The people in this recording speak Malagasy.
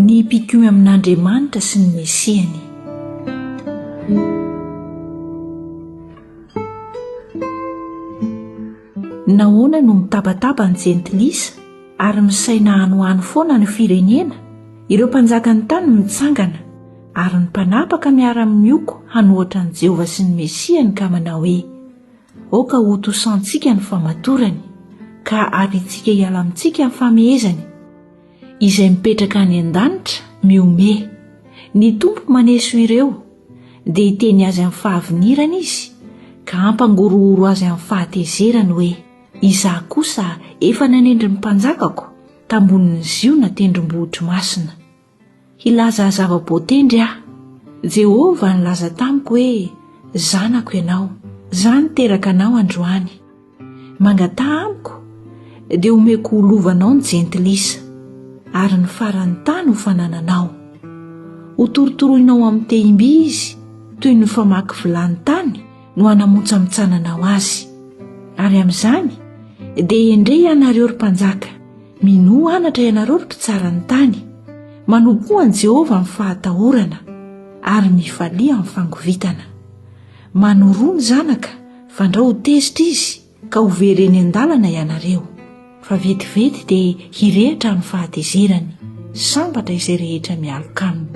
ny mpikomy amin'Andriamanitra sy ny Mesiany. Nahoana no mitabataba ny jentilisa ary misaina hanohany foana ny firenena? Ireo mpanjakany tany mitsangana ary ny mpanapaka miara-mioko hanohatra ny Jehovah sy ny Mesiany ka manao hoe: oka ho tosantsika ny famatorany ka aritsika hiala amintsika ny famehezany. Izay mipetraka any an-danitra miome, ny tompo maneso ireo dia hiteny azy amin'ny fahavinirana izy ka ampangorohoro azy amin'ny fahatezerany hoe: izaho kosa efa nanendry ny mpanjakako tambonin'ny ziona tendrombohitry masina. Hilaza zava-boatendry aho, Jehovah nilaza tamiko hoe: zanako ianao, izaho niteraka anao androany. Mangataha amiko dia omeko holovanao ny jentilisa ary ny faran'ny tany ho fanananao. Ho torotoroinao amin'ny tehimby izy toy ny famaky vilany tany no hanamontsy mitsananao azy. Ary amin'izany dia endre ianareo ry mpanjaka, minoa anatra ianareo ry mpitsara ny tany, manompo an Jehovah amin'ny fahatahorana ary mifalia amin'ny fangovitana. Manoroa ny zanaka fandrao ho tezitra izy ka ho vereny an-dalana ianareo, fa vetivety dia hirehitra amin'ny fahatezerany, sambatra izay rehetra mialoka aminy.